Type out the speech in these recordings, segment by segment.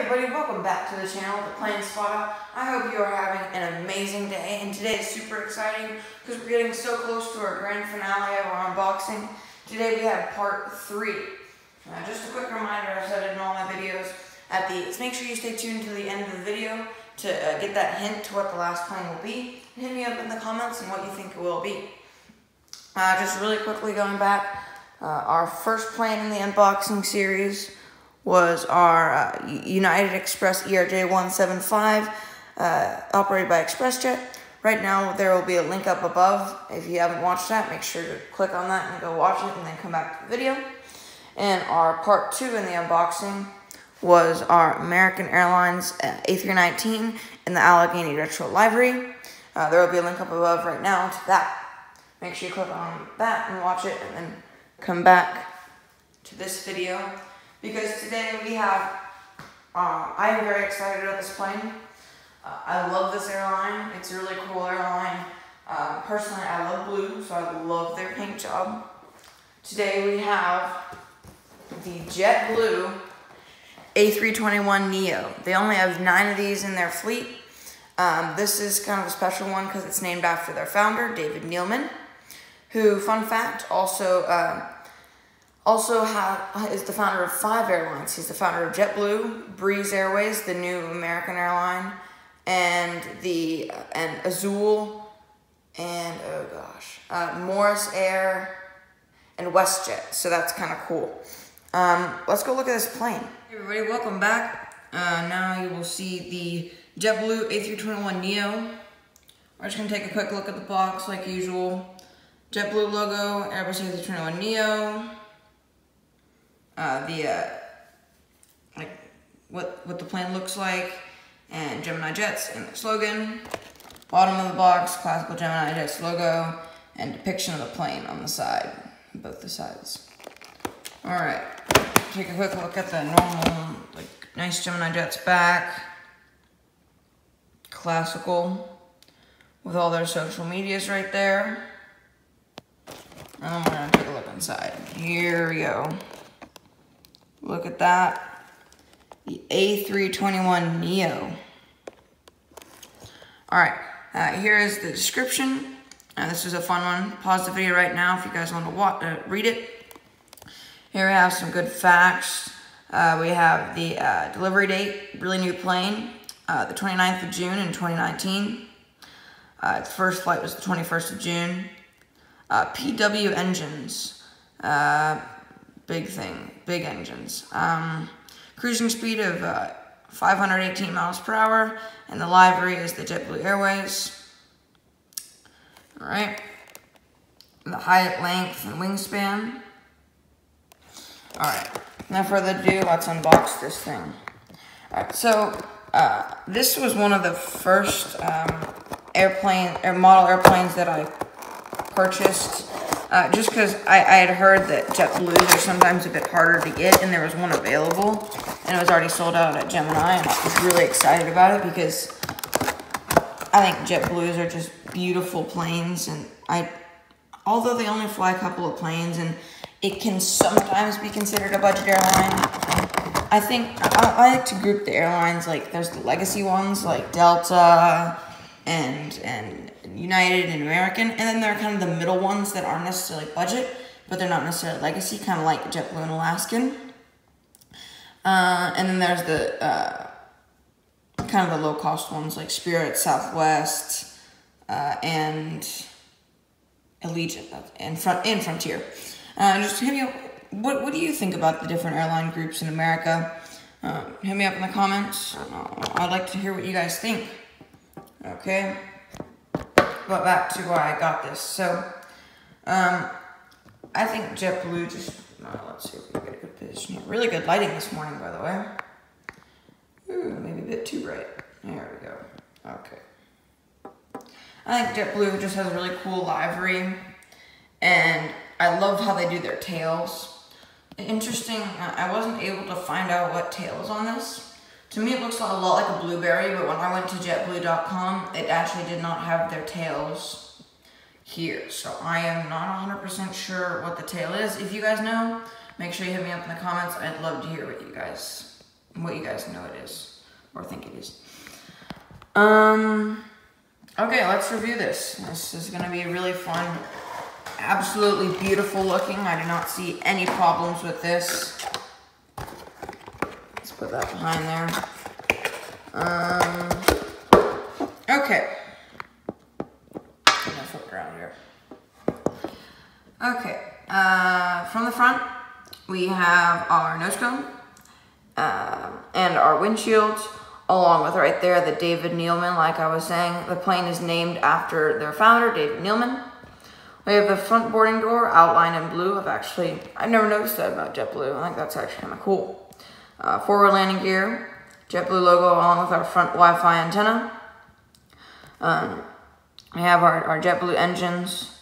everybody, welcome back to the channel, The Plane Spotter. I hope you are having an amazing day, and today is super exciting because we're getting so close to our grand finale of our unboxing. Today we have part 3. Just a quick reminder, I've said it in all my videos, make sure you stay tuned to the end of the video to get that hint to what the last plane will be. Hit me up in the comments on what you think it will be. Just really quickly going back, our first plane in the unboxing series was our United Express ERJ-175, operated by ExpressJet. Right now, there will be a link up above. If you haven't watched that, make sure to click on that and go watch it, and then come back to the video. And our part 2 in the unboxing was our American Airlines A319 in the Allegheny Retro livery. There will be a link up above right now to that. Make sure you click on that and watch it, and then come back to this video. Because today we have, I am very excited about this plane. I love this airline. It's a really cool airline. Personally, I love blue, so I love their paint job. Today we have the JetBlue a321neo. They only have 9 of these in their fleet. This is kind of a special one because it's named after their founder, David Neeleman, who, fun fact, also is the founder of 5 airlines. He's the founder of JetBlue, Breeze Airways, the new American airline, and Azul, and Morris Air, and WestJet. So that's kind of cool. Let's go look at this plane. Hey everybody, welcome back. Now you will see the JetBlue A321neo. We're just gonna take a quick look at the box like usual. JetBlue logo, Airbus A321neo. What the plane looks like, and Gemini Jets and the slogan. Bottom of the box, classical Gemini Jets logo, and depiction of the plane on the side, both the sides. All right, take a quick look at the normal, nice Gemini Jets back, classical, with all their social medias right there. And then we're gonna take a look inside. Here we go. Look at that. The A321neo. Alright, here is the description. This is a fun one. Pause the video right now if you guys want to read it. Here we have some good facts. We have the delivery date, really new plane, the 29th of June in 2019. Its first flight was the 21st of June. PW engines. Big thing, big engines. Cruising speed of 518 miles per hour, and the livery is the JetBlue Airways. All right, the height, length, and wingspan. All right, without further ado, let's unbox this thing. All right, so this was one of the first model airplanes that I purchased. Just because I had heard that JetBlues are sometimes a bit harder to get, and there was one available, and it was already sold out at Gemini, and I was really excited about it because I think JetBlues are just beautiful planes, and although they only fly a couple of planes, and it can sometimes be considered a budget airline, I think I like to group the airlines, there's the legacy ones, like Delta, and United and American, and then there are kind of the middle ones that aren't necessarily budget, but they're not necessarily legacy, kind of like JetBlue and Alaskan. And then there's the kind of the low-cost ones like Spirit, Southwest, and Allegiant, and Frontier. Just hit me up. What do you think about the different airline groups in America? Hit me up in the comments. I'd like to hear what you guys think. Okay. But back to why I got this. So, I think JetBlue just, let's see if we can get a good position here. Really good lighting this morning, by the way. Ooh, maybe a bit too bright. There we go. Okay. I think JetBlue just has a really cool livery, and I love how they do their tails. Interesting, I wasn't able to find out what tail is on this. To me, it looks a lot like a blueberry, but when I went to JetBlue.com, it actually did not have their tails here. So I am not 100% sure what the tail is. If you guys know, make sure you hit me up in the comments. I'd love to hear what you guys what you guys know it is, or think it is. Okay, let's review this. This is gonna be really fun. Absolutely beautiful looking. I do not see any problems with this. Let's put that behind there. Okay. I'm gonna flip it around here. Okay, from the front, we have our nose cone and our windshields, along with right there the David Neeleman. Like I was saying, the plane is named after their founder, David Neeleman. We have the front boarding door outlined in blue. I've never noticed that about JetBlue. I think that's actually kind of cool. Forward landing gear, JetBlue logo along with our front Wi-Fi antenna. We have our JetBlue engines,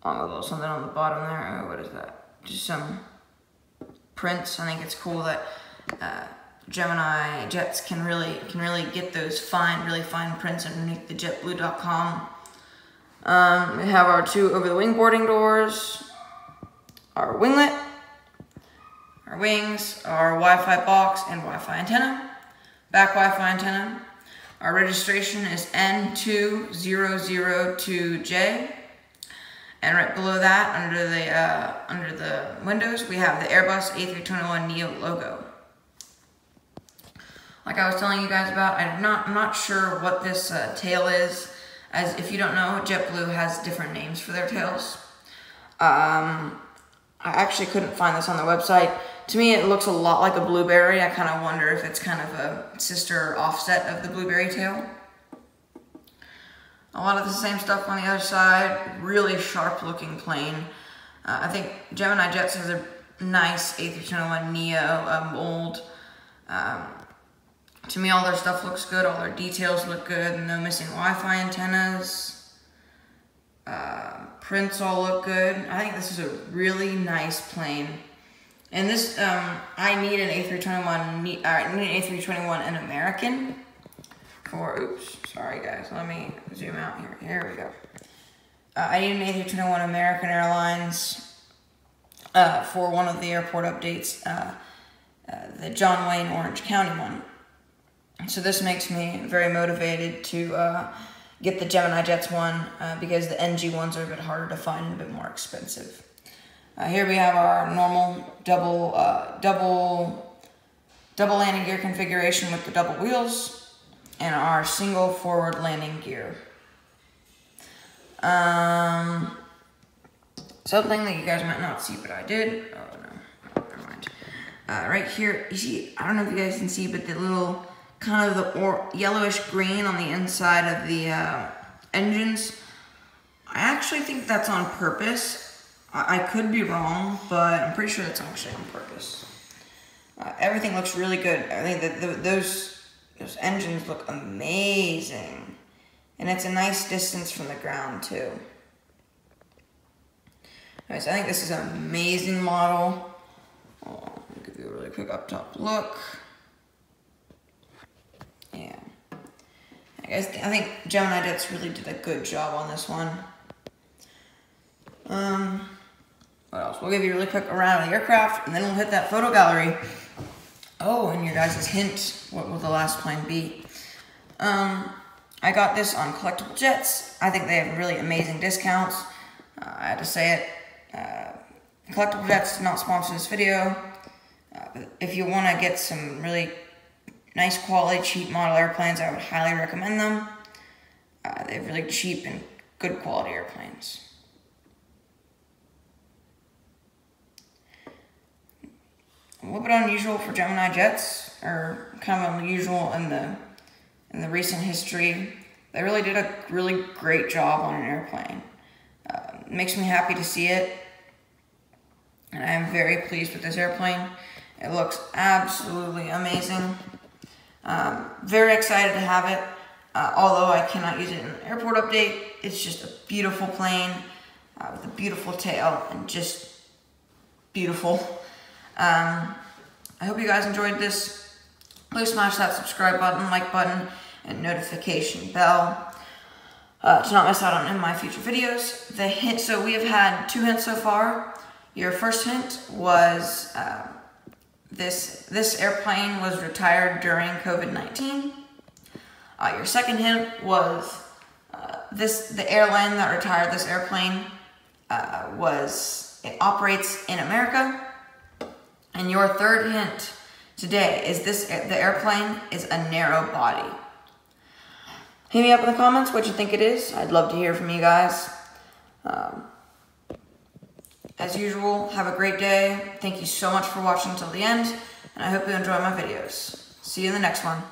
along with a little something on the bottom there. Oh, what is that? Just some prints. I think it's cool that Gemini jets can really get those really fine prints underneath the JetBlue.com. We have our two over-the-wing boarding doors, our winglet, our wings, our Wi-Fi box and Wi-Fi antenna, back Wi-Fi antenna. Our registration is N2002J, and right below that, under the windows, we have the Airbus A321neo logo. Like I was telling you guys about, I'm not sure what this tail is. As if you don't know, JetBlue has different names for their tails. I actually couldn't find this on their website. To me, it looks a lot like a blueberry. I kind of wonder if it's kind of a sister or offset of the blueberry tail. A lot of the same stuff on the other side. Really sharp looking plane. I think Gemini Jets has a nice A321neo mold. To me, all their stuff looks good. All their details look good. No missing Wi-Fi antennas. Prints all look good. I think this is a really nice plane. And this, I need an A321 in American. Oops, sorry guys. Let me zoom out here. Here we go. I need an A321 American Airlines for one of the airport updates, the John Wayne Orange County one. So this makes me very motivated to get the Gemini Jets one because the NG ones are a bit harder to find and a bit more expensive. Here we have our normal double landing gear configuration with the double wheels and our single forward landing gear. Something that you guys might not see, but I did. Oh no, never mind. Right here, you see, I don't know if you guys can see, but the little kind of the yellowish green on the inside of the engines. I actually think that's on purpose. I could be wrong, but I'm pretty sure that's actually on purpose. Everything looks really good. I think that those engines look amazing. And it's a nice distance from the ground too. Alright, so I think this is an amazing model. I'll give you a really quick up top look. Yeah. I think Gemini Jets really did a good job on this one. What else? We'll give you a really quick around of the aircraft, and then we'll hit that photo gallery. Oh, and your guys' hint, what will the last plane be? I got this on Collectible Jets. I think they have really amazing discounts. I had to say it. Collectible Jets did not sponsor this video. But if you want to get some really nice quality, cheap model airplanes, I would highly recommend them. They have really cheap and good quality airplanes. A little bit unusual for Gemini Jets, or kind of unusual in the recent history. They really did a really great job on an airplane. It makes me happy to see it, and I am very pleased with this airplane. It looks absolutely amazing. Very excited to have it. Although I cannot use it in an airport update, it's just a beautiful plane with a beautiful tail and just beautiful. I hope you guys enjoyed this. Please smash that subscribe button, like button, and notification bell to not miss out on any of my future videos. The hint, so we have had 2 hints so far. Your first hint was this airplane was retired during COVID-19. Your second hint was the airline that retired this airplane it operates in America. And your third hint today is the airplane is a narrow body. Hit me up in the comments what you think it is. I'd love to hear from you guys. As usual, have a great day. Thank you so much for watching until the end, and I hope you enjoy my videos. See you in the next one.